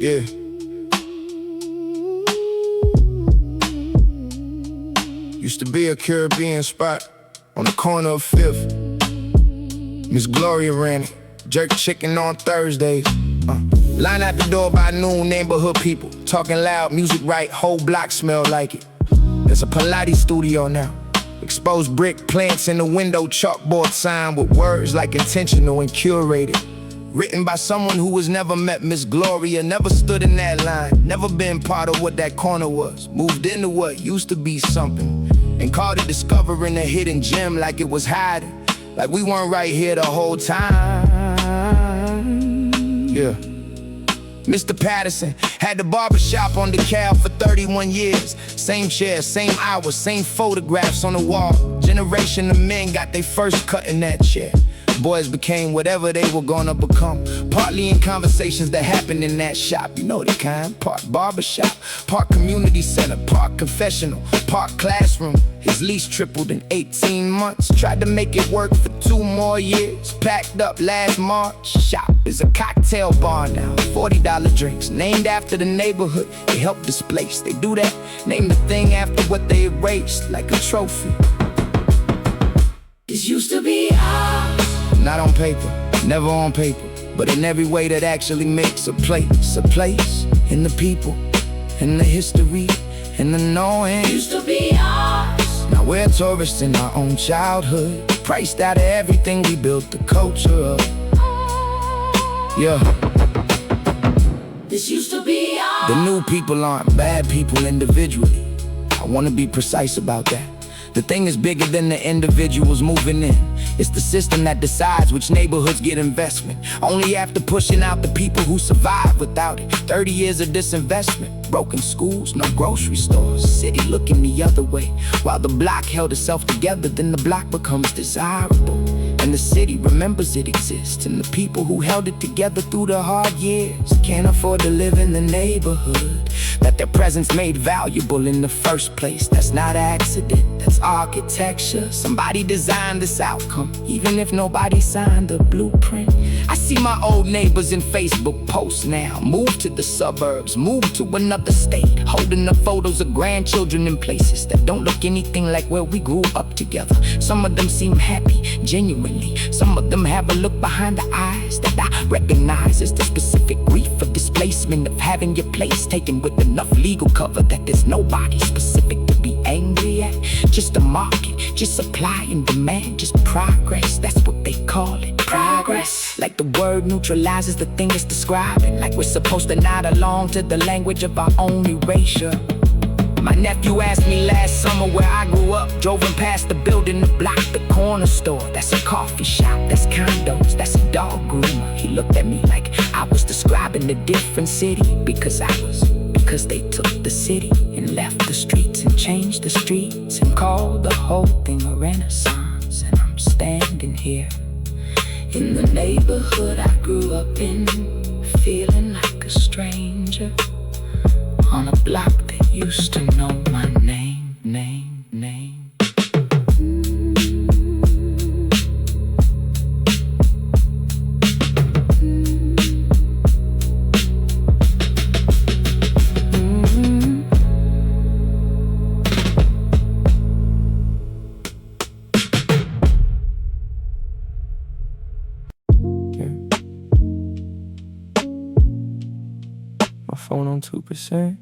Yeah. Used to be a Caribbean spot on the corner of 5th. Miss Gloria ran it. Jerk chicken on Thursdays. Line out the door by noon, neighborhood people talking loud, music right, whole block smell like it. There's a Pilates studio now. Exposed brick plants in the window, chalkboard sign with words like intentional and curated. Written by someone who has never met Miss Gloria, never stood in that line, never been part of what that corner was. Moved into what used to be something and called it discovering a hidden gem like it was hiding. Like we weren't right here the whole time. Yeah. Mr. Patterson had the barbershop on DeKalb for 31 years. Same chairs, same hours, same photographs on the wall. Generation of men got their first cut in that chair. Boys became whatever they were gonna become, partly in conversations that happened in that shop. You know the kind, part barbershop, part community center, part confessional, part classroom. His lease tripled in 18 months. Tried to make it work for 2 more years. Packed up last March. Shop is a cocktail bar now. $40 drinks, named after the neighborhood they helped displace. They do that, name the thing after what they erased, like a trophy. This used to be ours. Not on paper, never on paper, but in every way that actually makes a place in the people, in the history, in the knowing. Used to be ours. Now we're tourists in our own childhood, priced out of everything we built the culture of. Yeah. This used to be ours. The new people aren't bad people individually. I wanna be precise about that. The thing is bigger than the individuals moving in. It's the system that decides which neighborhoods get investment. Only after pushing out the people who survive without it. 30 years of disinvestment. Broken schools, no grocery stores. City looking the other way. While the block held itself together, then the block becomes desirable. And the city remembers it exists. And the people who held it together through the hard years can't afford to live in the neighborhood that their presence made valuable in the first place. That's not accident, that's architecture. Somebody designed this outcome, even if nobody signed the blueprint. I see my old neighbors in Facebook posts now. Moved to the suburbs, moved to another state, holding the photos of grandchildren in places that don't look anything like where we grew up together. Some of them seem happy, genuinely. Some of them have a look behind the eyes that I recognize as the specific grief of displacement, of having your place taken with enough legal cover that there's nobody specific to be angry at. Just a market, just supply and demand, just progress. That's what they call it, progress. Like the word neutralizes the thing it's describing. Like we're supposed to nod along to the language of our own erasure. My nephew asked me last summer where I grew up. Drove him past the building, the block, the corner store. That's a coffee shop, that's condos, that's a dog groomer. He looked at me like I was describing a different city. Because they took the city and left the streets and changed the streets and called the whole thing a renaissance. And I'm standing here in the neighborhood I grew up in, feeling like a stranger on a block that used to know my name. My phone on 2%.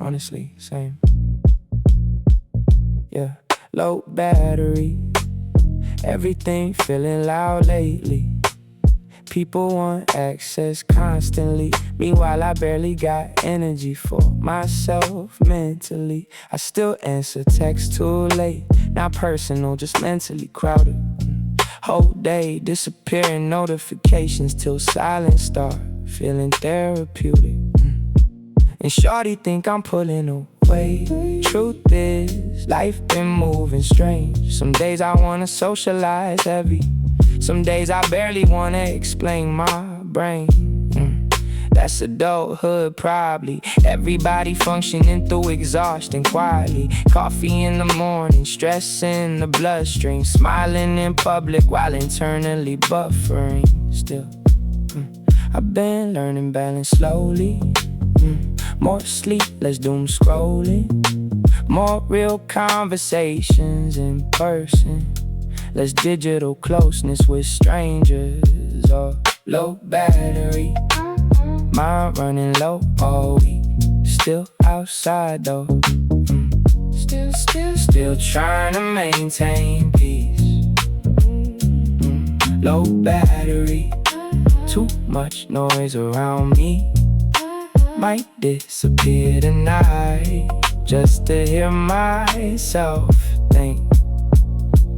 Honestly, same. Yeah, low battery. Everything feeling loud lately. People want access constantly. Meanwhile, I barely got energy for myself mentally. I still answer texts too late. Not personal, just mentally crowded. Whole day disappearing notifications till silence start feeling therapeutic. And shorty think I'm pulling away. Truth is, life been moving strange. Some days I wanna socialize heavy. Some days I barely wanna explain my brain. That's adulthood probably. Everybody functioning through exhaustion quietly. Coffee in the morning, stress in the bloodstream. Smiling in public while internally buffering still. I've been learning balance slowly. More sleep, less doom scrolling. More real conversations in person. Less digital closeness with strangers. Or low battery, mind running low all week. Still outside though. Still trying to maintain peace. Low battery, too much noise around me. Might disappear tonight just to hear myself think.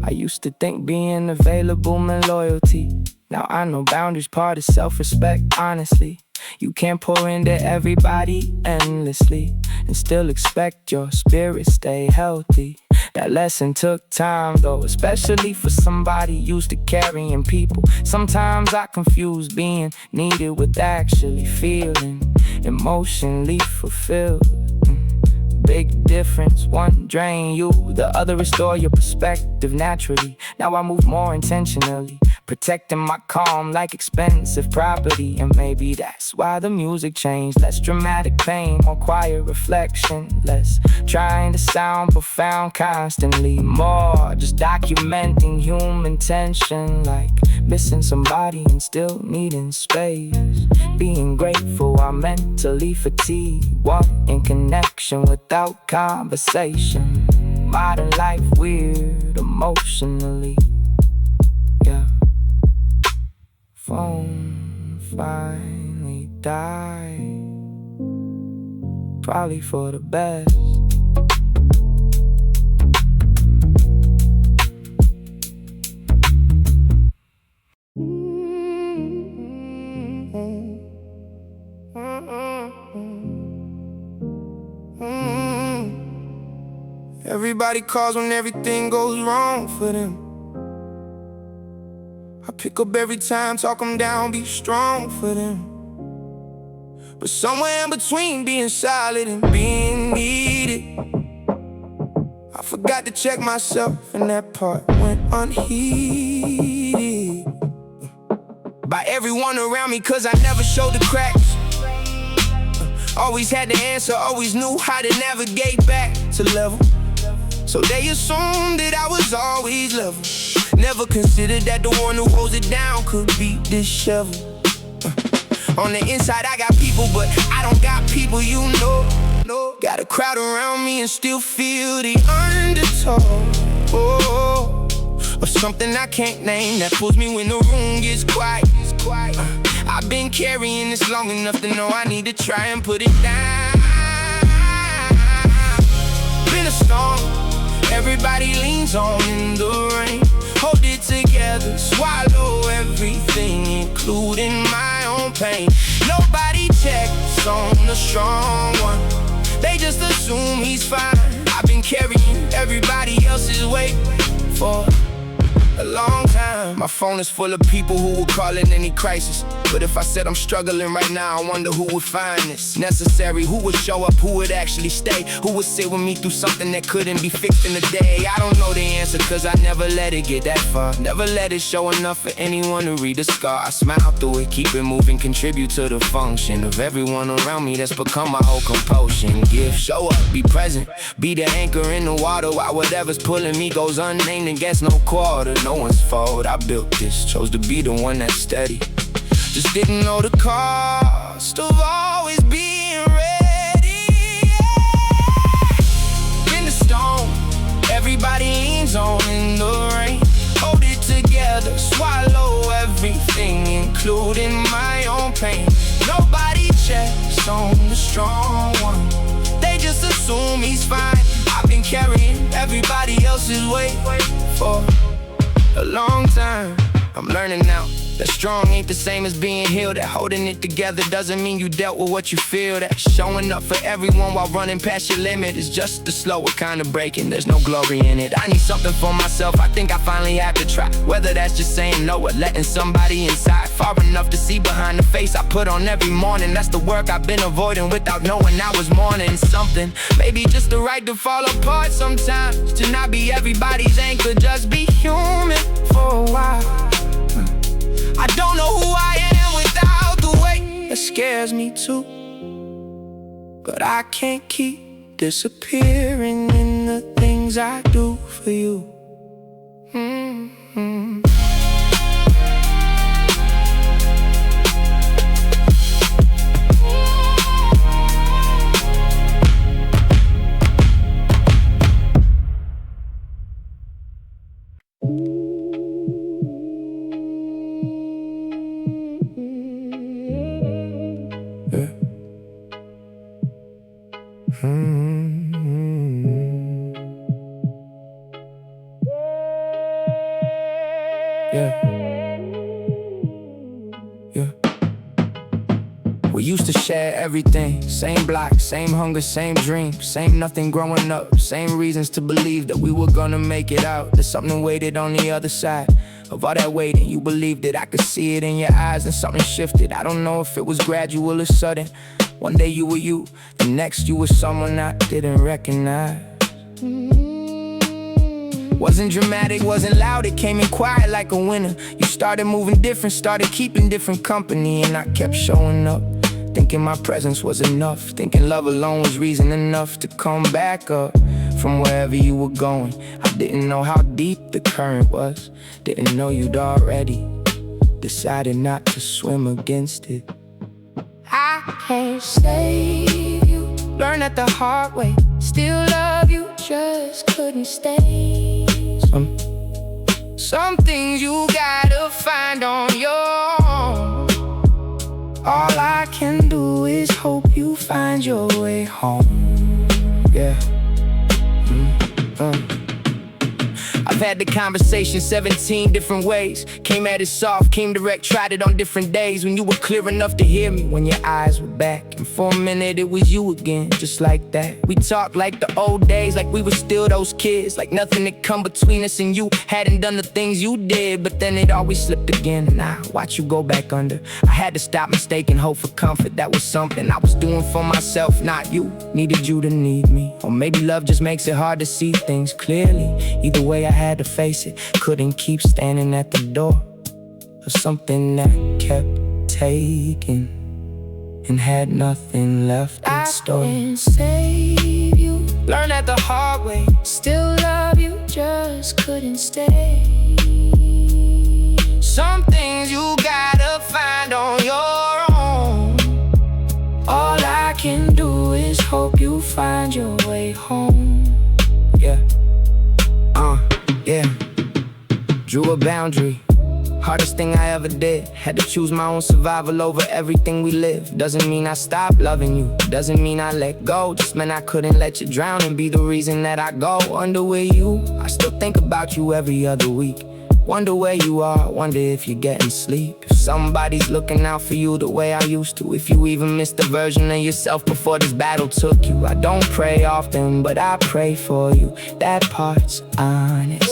I used to think being available meant loyalty. Now I know boundaries part of self-respect, honestly. You can't pour into everybody endlessly and still expect your spirit stay healthy. That lesson took time though, especially for somebody used to carrying people. Sometimes I confuse being needed with actually feeling emotionally fulfilled. Big difference, one drain you, the other restore your perspective naturally. Now I move more intentionally, protecting my calm like expensive property. And maybe that's why the music changed. Less dramatic pain, more quiet reflection. Less trying to sound profound constantly. More just documenting human tension, like missing somebody and still needing space. Being grateful while mentally fatigued. Wanting connection without conversation. Modern life weird emotionally. Yeah. Phone finally died. Probably for the best. Everybody calls when everything goes wrong for them. I pick up every time, talk them down, be strong for them. But somewhere in between being solid and being needed, I forgot to check myself and that part went unheeded by everyone around me, cause I never showed the cracks. Always had the answer, always knew how to navigate back to level. So they assumed that I was always level. Never considered that the one who holds it down could be disheveled. On the inside I got people, but I don't got people, you know. Got a crowd around me and still feel the undertow. Or something I can't name that pulls me when the room gets quiet. I've been carrying this long enough to know I need to try and put it down. Been a storm everybody leans on in the rain. Hold it together, swallow everything, including my own pain. Nobody checks on the strong one, they just assume he's fine. I've been carrying everybody else's weight for a long time. My phone is full of people who will call in any crisis. But if I said I'm struggling right now, I wonder who would find this necessary. Who would show up, who would actually stay, who would sit with me through something that couldn't be fixed in a day. I don't know the answer, cause I never let it get that far. Never let it show enough for anyone to read the scar. I smile through it, keep it moving, contribute to the function of everyone around me. That's become my whole compulsion. Give, show up, be present, be the anchor in the water while whatever's pulling me goes unnamed and gets no quarter. No one's fault, I built this, chose to be the one that's steady. Just didn't know the cost of always being ready. In the storm, everybody leans on in the rain. Hold it together, swallow everything, including my own pain. Nobody checks on the strong one, they just assume he's fine. I've been carrying everybody else's weight for a long time. I'm learning now that strong ain't the same as being healed. That holding it together doesn't mean you dealt with what you feel. That showing up for everyone while running past your limit is just the slower kind of breaking. There's no glory in it. I need something for myself, I think I finally have to try. Whether that's just saying no or letting somebody inside, far enough to see behind the face I put on every morning. That's the work I've been avoiding without knowing I was mourning something. Maybe just the right to fall apart sometimes, to not be everybody's anchor, just be human for a while. I don't know who I am without the way scares me too. But I can't keep disappearing in the things I do for you. We used to share everything. Same block, same hunger, same dreams. Same nothing growing up. Same reasons to believe that we were gonna make it out. There's something waited on the other side of all that waiting. You believed it, I could see it in your eyes. And something shifted, I don't know if it was gradual or sudden. One day you were you, the next you were someone I didn't recognize. Wasn't dramatic, wasn't loud, it came in quiet like a winner. You started moving different, started keeping different company. And I kept showing up, thinking my presence was enough. Thinking love alone was reason enough to come back up from wherever you were going. I didn't know how deep the current was. Didn't know you'd already decided not to swim against it. I can't save you, learn that the hard way. Still love you, just couldn't stay. Some things you gotta find on your own. All I can do is hope you find your way home. Yeah. I've had the conversation 17 different ways. Came at it soft, came direct, tried it on different days. When you were clear enough to hear me, when your eyes were back. And for a minute it was you again, just like that. We talked like the old days, like we were still those kids. Like nothing had come between us and you hadn't done the things you did. But then it always slipped again, and I watched you go back under. I had to stop mistaking hope for comfort. That was something I was doing for myself, not you. Needed you to need me. Or maybe love just makes it hard to see things clearly. Either way I had to face it. Couldn't keep standing at the door of something that kept taking and had nothing left in store. I can't save you, learn that the hard way. Still love you, just couldn't stay. Some things you gotta find on your own. All I can do is hope you find your way home. Yeah. Yeah. Drew a boundary, hardest thing I ever did. Had to choose my own survival over everything we live. Doesn't mean I stopped loving you, doesn't mean I let go. Just meant I couldn't let you drown and be the reason that I go under with you. I still think about you every other week. Wonder where you are, wonder if you're getting sleep. If somebody's looking out for you the way I used to. If you even missed the version of yourself before this battle took you. I don't pray often, but I pray for you. That part's honest.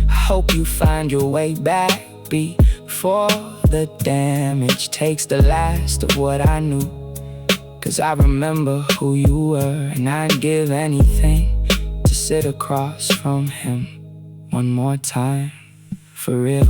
I hope you find your way back before the damage takes the last of what I knew. 'Cause I remember who you were, and I'd give anything to sit across from him one more time. For real.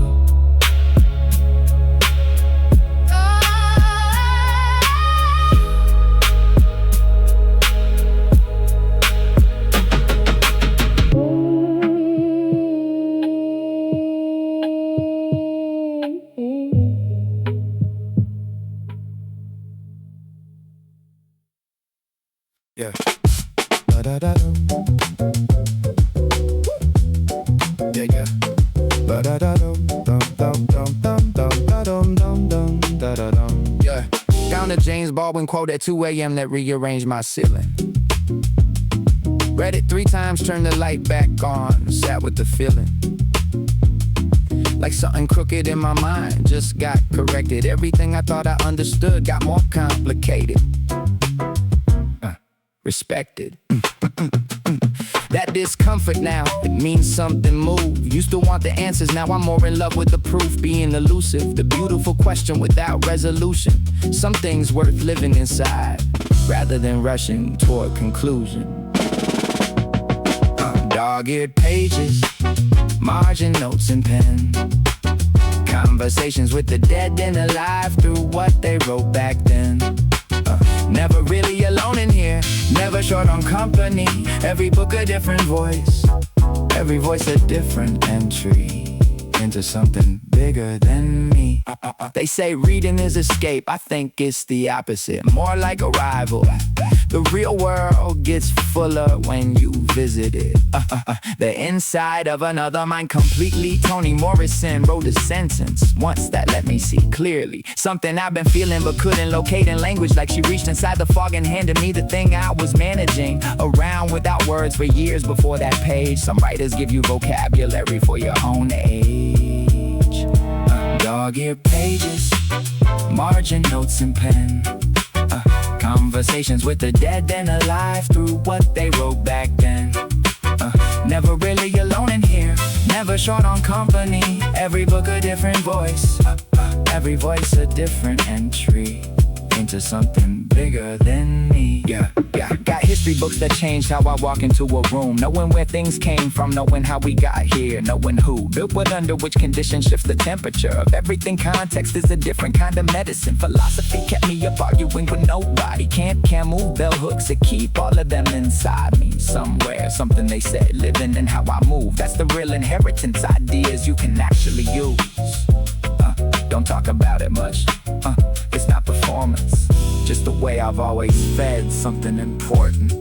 Yeah. Yeah. Yeah. Found a James Baldwin quote at 2 a.m. that rearranged my ceiling. Read it 3 times, turned the light back on, sat with the feeling. Like something crooked in my mind just got corrected. Everything I thought I understood got more complicated. Respected. That discomfort now, it means something moved. Used to want the answers, now I'm more in love with the proof. Being elusive, the beautiful question without resolution. Some things worth living inside, rather than rushing toward conclusion. Dog-eared pages, margin notes and pen, Conversations with the dead and alive through what they wrote back then. Never really alone in here, never short on company. Every book a different voice, every voice a different entry into something bigger than me. They say reading is escape, I think it's the opposite, more like a rival. The real world gets fuller when you visit it. The inside of another mind completely. Toni Morrison wrote a sentence once that let me see clearly something I've been feeling but couldn't locate in language. Like she reached inside the fog and handed me the thing I was managing around without words for years before that page. Some writers give you vocabulary for your own age. Dog-eared pages, margin notes and pen. Conversations with the dead and alive through what they wrote back then. Never really alone in here, never short on company. Every book a different voice, every voice a different entry into something bigger than me. Yeah. Got history books that changed how I walk into a room, knowing where things came from, knowing how we got here, knowing who built what under which conditions shifts the temperature of everything. Context is a different kind of medicine. Philosophy kept me up arguing with nobody. Can't move bell hooks that keep all of them inside me somewhere. Something they said, living in how I move. That's the real inheritance, ideas you can actually use. Don't talk about it much, it's not performance, just the way I've always fed something important.